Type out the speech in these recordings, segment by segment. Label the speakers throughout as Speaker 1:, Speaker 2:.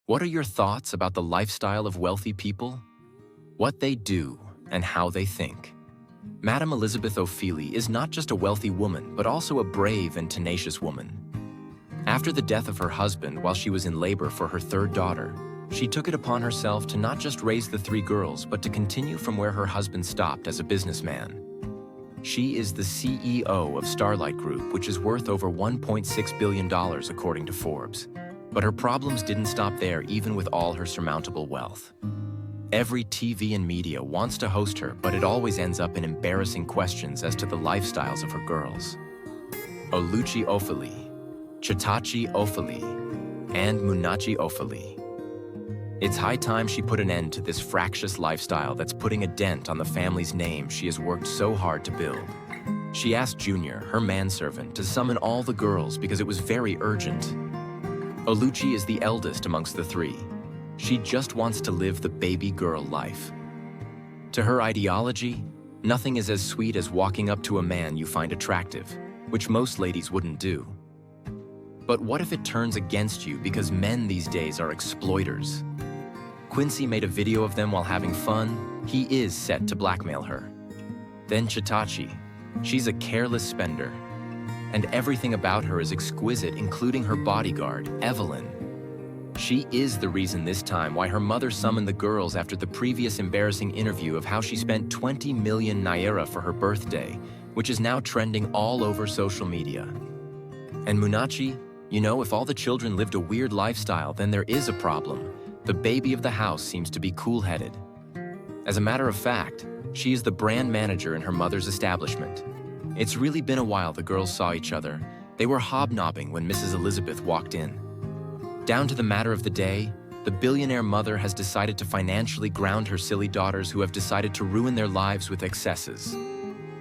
Speaker 1: What are your thoughts about the lifestyle of wealthy people? What they do and how they think? Madame Elizabeth Ophelia is not just a wealthy woman, but also a brave and tenacious woman. After the death of her husband while she was in labor for her third daughter, she took it upon herself to not just raise the three girls, but to continue from where her husband stopped as a businessman. She is the CEO of Starlight Group, which is worth over $1.6 billion according to Forbes. But her problems didn't stop there, even with all her surmountable wealth. Every TV and media wants to host her, but it always ends up in embarrassing questions as to the lifestyles of her girls. Oluchi Ophelia, Chitachi Ophelia, and Munachi Ophelia. It's high time she put an end to this fractious lifestyle that's putting a dent on the family's name she has worked so hard to build. She asked Junior, her manservant, to summon all the girls because it was very urgent. Oluchi is the eldest amongst the three. She just wants to live the baby girl life. To her ideology, nothing is as sweet as walking up to a man you find attractive, which most ladies wouldn't do. But what if it turns against you because men these days are exploiters? Quincy made a video of them while having fun. He is set to blackmail her. Then Chitachi. She's a careless spender. And everything about her is exquisite, including her bodyguard, Evelyn. She is the reason this time why her mother summoned the girls after the previous embarrassing interview of how she spent 20 million naira for her birthday, which is now trending all over social media. And Munachi, you know, if all the children lived a weird lifestyle, then there is a problem. The baby of the house seems to be cool-headed. As a matter of fact, she is the brand manager in her mother's establishment. It's really been a while the girls saw each other. They were hobnobbing when Mrs. Elizabeth walked in. Down to the matter of the day, the billionaire mother has decided to financially ground her silly daughters who have decided to ruin their lives with excesses.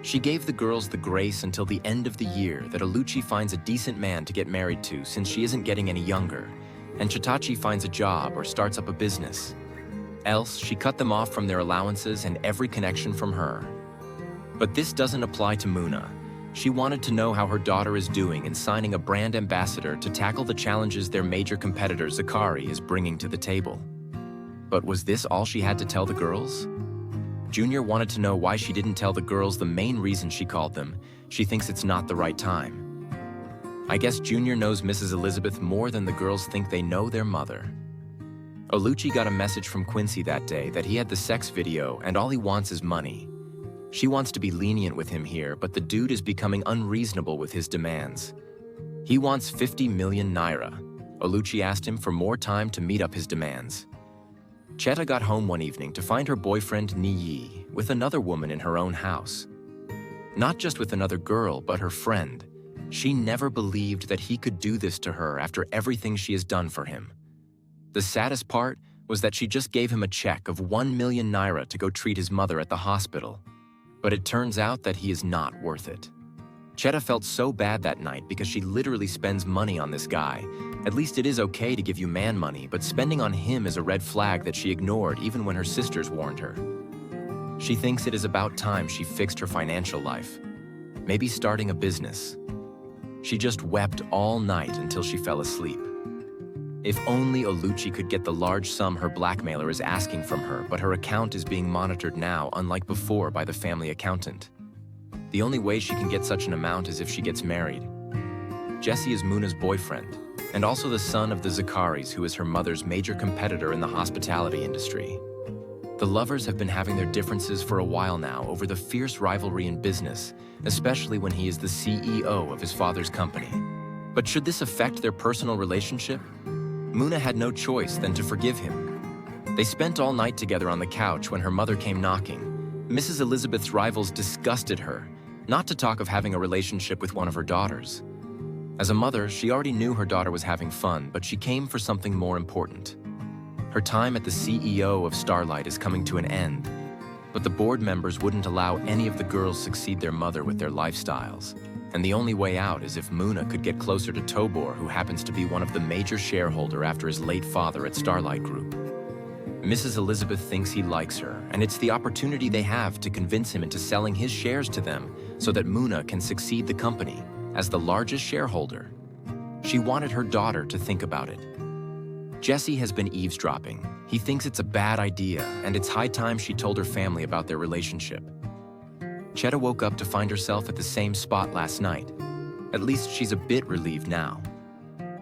Speaker 1: She gave the girls the grace until the end of the year that Oluchi finds a decent man to get married to since she isn't getting any younger, and Chitachi finds a job or starts up a business. Else, she cut them off from their allowances and every connection from her. But this doesn't apply to Muna. She wanted to know how her daughter is doing in signing a brand ambassador to tackle the challenges their major competitor Zakari is bringing to the table. But was this all she had to tell the girls? Junior wanted to know why she didn't tell the girls the main reason she called them. She thinks it's not the right time. I guess Junior knows Mrs. Elizabeth more than the girls think they know their mother. Oluchi got a message from Quincy that day that he had the sex video and all he wants is money. She wants to be lenient with him here, but the dude is becoming unreasonable with his demands. He wants 50 million naira. Oluchi asked him for more time to meet up his demands. Cheta got home one evening to find her boyfriend Niyi with another woman in her own house. Not just with another girl, but her friend. She never believed that he could do this to her after everything she has done for him. The saddest part was that she just gave him a check of 1 million naira to go treat his mother at the hospital. But it turns out that he is not worth it. Cheta felt so bad that night because she literally spends money on this guy. At least it is okay to give you man money, but spending on him is a red flag that she ignored even when her sisters warned her. She thinks it is about time she fixed her financial life. Maybe starting a business. She just wept all night until she fell asleep. If only Oluchi could get the large sum her blackmailer is asking from her, but her account is being monitored now, unlike before, by the family accountant. The only way she can get such an amount is if she gets married. Jesse is Muna's boyfriend, and also the son of the Zakaris, who is her mother's major competitor in the hospitality industry. The lovers have been having their differences for a while now over the fierce rivalry in business, especially when he is the CEO of his father's company. But should this affect their personal relationship? Muna had no choice than to forgive him. They spent all night together on the couch when her mother came knocking. Mrs. Elizabeth's rivals disgusted her, not to talk of having a relationship with one of her daughters. As a mother, she already knew her daughter was having fun, but she came for something more important. Her time at the CEO of Starlight is coming to an end, but the board members wouldn't allow any of the girls succeed their mother with their lifestyles. And the only way out is if Muna could get closer to Tobor, who happens to be one of the major shareholder after his late father at Starlight Group. Mrs. Elizabeth thinks he likes her, and it's the opportunity they have to convince him into selling his shares to them so that Muna can succeed the company as the largest shareholder. She wanted her daughter to think about it. Jesse has been eavesdropping. He thinks it's a bad idea, and it's high time she told her family about their relationship. Chetta woke up to find herself at the same spot last night. At least she's a bit relieved now.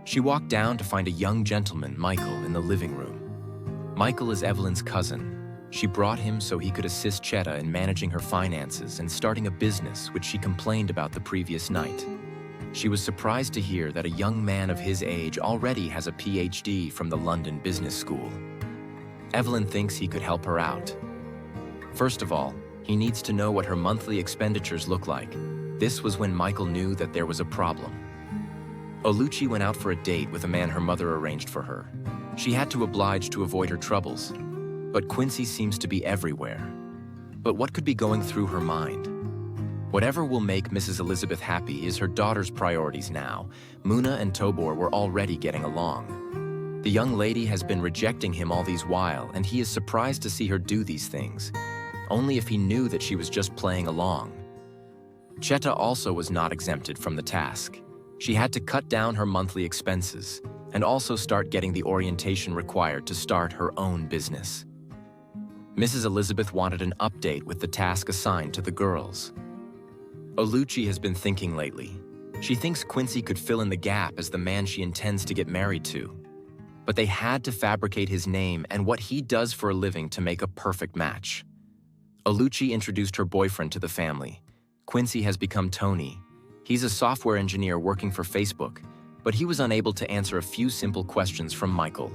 Speaker 1: She walked down to find a young gentleman, Michael, in the living room. Michael is Evelyn's cousin. She brought him so he could assist Chetta in managing her finances and starting a business which she complained about the previous night. She was surprised to hear that a young man of his age already has a PhD from the London Business School. Evelyn thinks he could help her out. First of all, he needs to know what her monthly expenditures look like. This was when Michael knew that there was a problem. Oluchi went out for a date with a man her mother arranged for her. She had to oblige to avoid her troubles, but Quincy seems to be everywhere. But what could be going through her mind? Whatever will make Mrs. Elizabeth happy is her daughter's priorities now. Muna and Tobor were already getting along. The young lady has been rejecting him all these while, and he is surprised to see her do these things, only if he knew that she was just playing along. Chetta also was not exempted from the task. She had to cut down her monthly expenses and also start getting the orientation required to start her own business. Mrs. Elizabeth wanted an update with the task assigned to the girls. Oluchi has been thinking lately. She thinks Quincy could fill in the gap as the man she intends to get married to. But they had to fabricate his name and what he does for a living to make a perfect match. Oluchi introduced her boyfriend to the family. Quincy has become Tony. He's a software engineer working for Facebook, but he was unable to answer a few simple questions from Michael.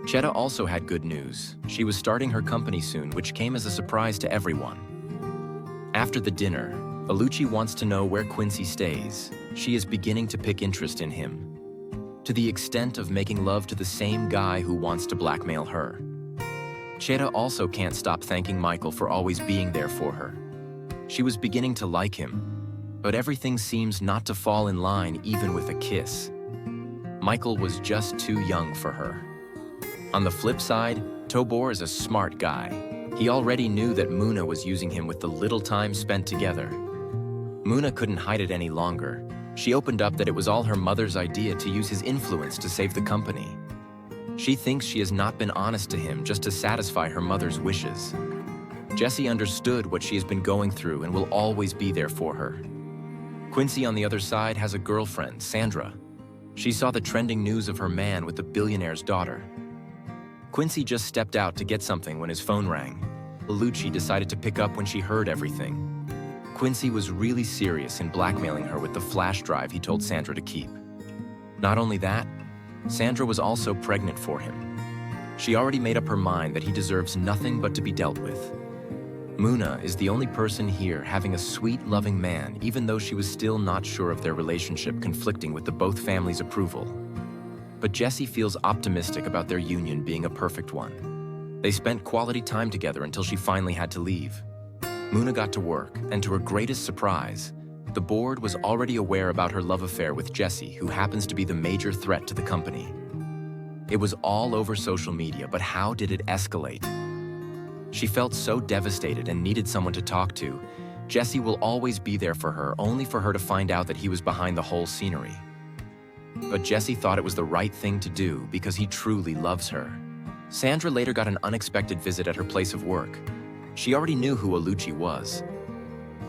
Speaker 1: Chetta also had good news. She was starting her company soon, which came as a surprise to everyone. After the dinner, Oluchi wants to know where Quincy stays. She is beginning to pick interest in him, to the extent of making love to the same guy who wants to blackmail her. Chetta also can't stop thanking Michael for always being there for her. She was beginning to like him, but everything seems not to fall in line even with a kiss. Michael was just too young for her. On the flip side, Tobor is a smart guy. He already knew that Muna was using him with the little time spent together. Muna couldn't hide it any longer. She opened up that it was all her mother's idea to use his influence to save the company. She thinks she has not been honest to him just to satisfy her mother's wishes. Jessie understood what she has been going through and will always be there for her. Quincy, on the other side, has a girlfriend, Sandra. She saw the trending news of her man with the billionaire's daughter. Quincy just stepped out to get something when his phone rang. Oluchi decided to pick up when she heard everything. Quincy was really serious in blackmailing her with the flash drive he told Sandra to keep. Not only that, Sandra was also pregnant for him. She already made up her mind that he deserves nothing but to be dealt with. Muna is the only person here having a sweet, loving man, even though she was still not sure of their relationship conflicting with the both families' approval. But Jessie feels optimistic about their union being a perfect one. They spent quality time together until she finally had to leave. Muna got to work, and to her greatest surprise, the board was already aware about her love affair with Jessie, who happens to be the major threat to the company. It was all over social media, but how did it escalate? She felt so devastated and needed someone to talk to. Jessie will always be there for her, only for her to find out that he was behind the whole scenery. But Jessie thought it was the right thing to do because he truly loves her. Sandra later got an unexpected visit at her place of work. She already knew who Oluchi was.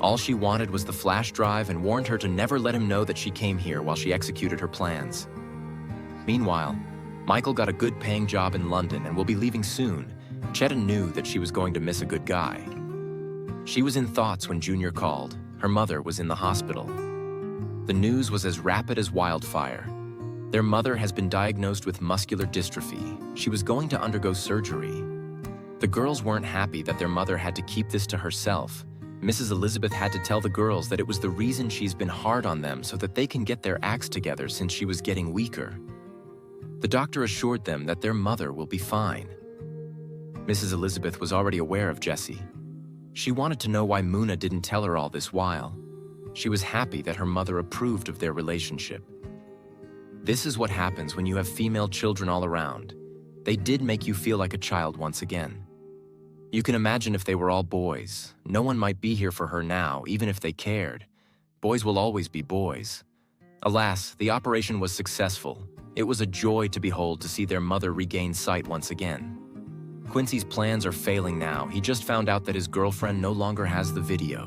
Speaker 1: All she wanted was the flash drive and warned her to never let him know that she came here while she executed her plans. Meanwhile, Michael got a good-paying job in London and will be leaving soon. Chetta knew that she was going to miss a good guy. She was in thoughts when Junior called. Her mother was in the hospital. The news was as rapid as wildfire. Their mother has been diagnosed with muscular dystrophy. She was going to undergo surgery. The girls weren't happy that their mother had to keep this to herself. Mrs. Elizabeth had to tell the girls that it was the reason she's been hard on them so that they can get their acts together since she was getting weaker. The doctor assured them that their mother will be fine. Mrs. Elizabeth was already aware of Jessie. She wanted to know why Muna didn't tell her all this while. She was happy that her mother approved of their relationship. This is what happens when you have female children all around. They did make you feel like a child once again. You can imagine if they were all boys. No one might be here for her now, even if they cared. Boys will always be boys. Alas, the operation was successful. It was a joy to behold to see their mother regain sight once again. Quincy's plans are failing now. He just found out that his girlfriend no longer has the video.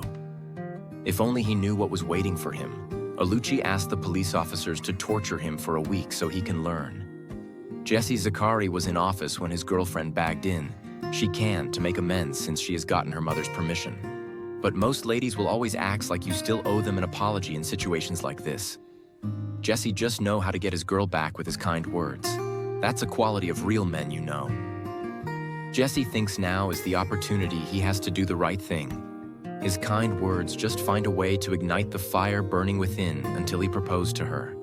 Speaker 1: If only he knew what was waiting for him. Alucci asked the police officers to torture him for a week so he can learn. Jesse Zakari was in office when his girlfriend bagged in. She can to make amends since she has gotten her mother's permission. But most ladies will always act like you still owe them an apology in situations like this. Jesse just know how to get his girl back with his kind words. That's a quality of real men, you know. Jesse thinks now is the opportunity he has to do the right thing. His kind words just find a way to ignite the fire burning within until he proposed to her.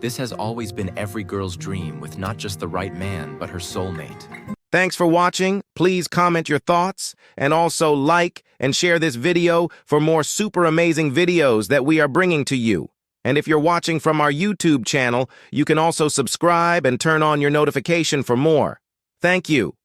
Speaker 1: This has always been every girl's dream with not just the right man, but her soulmate.
Speaker 2: Thanks for watching. Please comment your thoughts and also like and share this video for more super amazing videos that we are bringing to you. And if you're watching from our YouTube channel, you can also subscribe and turn on your notification for more. Thank you.